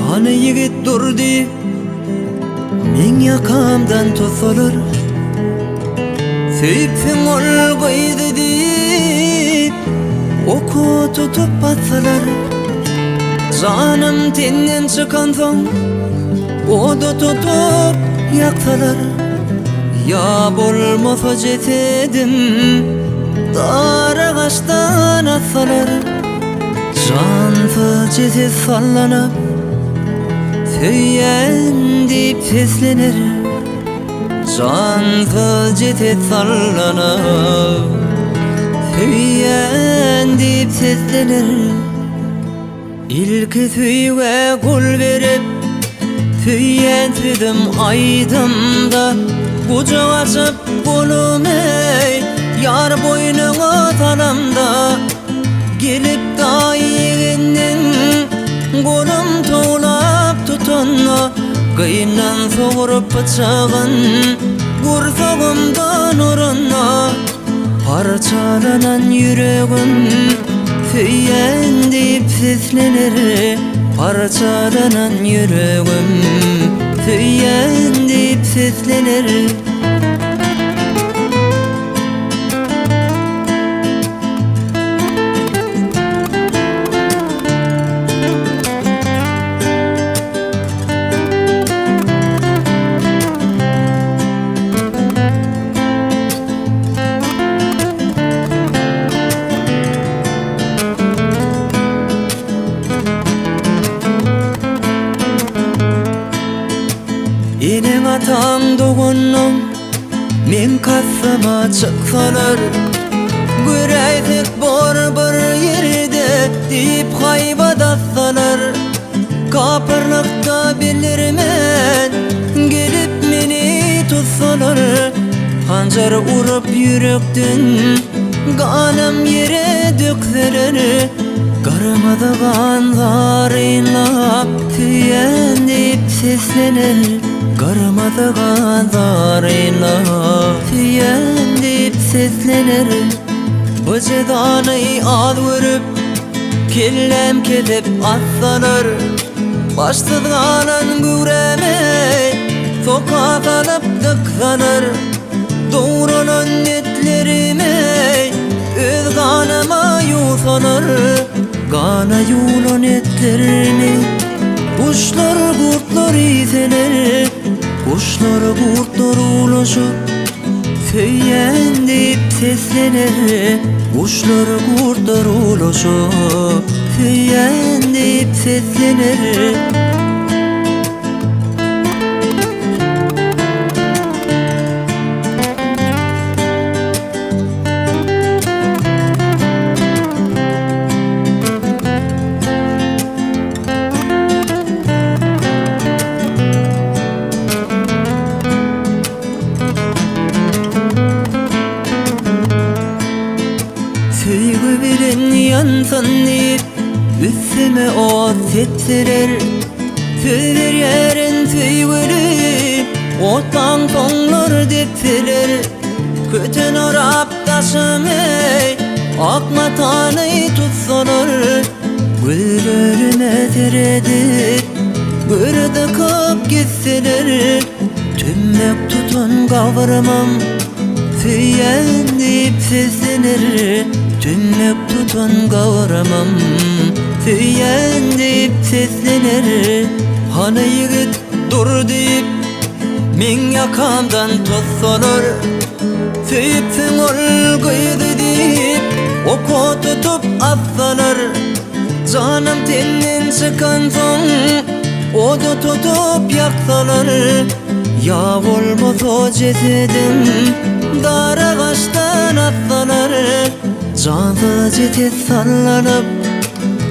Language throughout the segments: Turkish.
Hani yigit durdi men yakamdan tosolur, Söyüpsün ol koydu deyip oku tutup batsalar, Canım tenden çıkan soň odu tutup yaksalar, Ya bolmasa cesedim dar ağaçtan atsalar, Cansız ceset sallanıp Söyyen deyip seslenir, Cansız ceset sallanıp Söyyen deyip seslenir. İlki süýge kul berip Söyyen sözüm aydımda, Kucak açıp kulum ey yar boynuňa salamda, Gelip daýygynden golum toğlap tutanna, Kıynan soğurup bıçağın gursagımdan uranna, Parçalanan yüregim Söyyen deyip seslenir, Parçalanan yüregim Söyyen deyip seslenir. Eneň ataň dogunum men kasama çyksalar, Göräýsek bor bir ýerde diýip haýbat atsalar, Kapyrlykda bilirmen gelip meni tutsalar, Hanjar urup yürekden ganym ýere dökseler, Garamadygan zaryňlap Söyyen diýip seslenir, Garamadygan zaryňlap Söyyen diýip seslenir. Bu jedany az görüp kellem kelip atsalar, Başsız galan güremey soka salıp dıksalar, Doğranan netlerimey öz ganyma yusalar, Gana yulan etlerimi kuşlar kurtlar iseler, Kuşlar kurtlar ulaşıp Söyyen deyip seslenir, Kuşlar kurtlar ulaşıp Söyyen deyip seslenir. Söýgü bilen ýansyn diýip üstüme ot sepseler, Söz berýärin söýgüli otlaň toňlar depseler, Köten orap taşymay akmatany tutsalar, Gözlerime teredip görde köp gitseler, Tümmek tutun gawrymam Söyyen deyip seslenir, Tümmek tutun gawrymam Söyyen deyip seslenir. Hani yigit dur deyip men yakamdan tossalar, Söyüpsün ol koydu deyip oku tutup atsalar, Canım tenden çıkan soň odu tutup yaksalar, Ya bolmasa cesedim dar ağaçtan atsalar, Cansız ceset sallanıp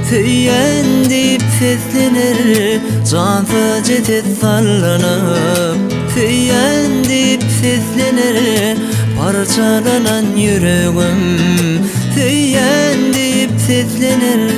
Söyyen deyip seslenir, Cansız ceset sallanıp Söyyen deyip seslenir, Parçalanan yüregim Söyyen deyip seslenir.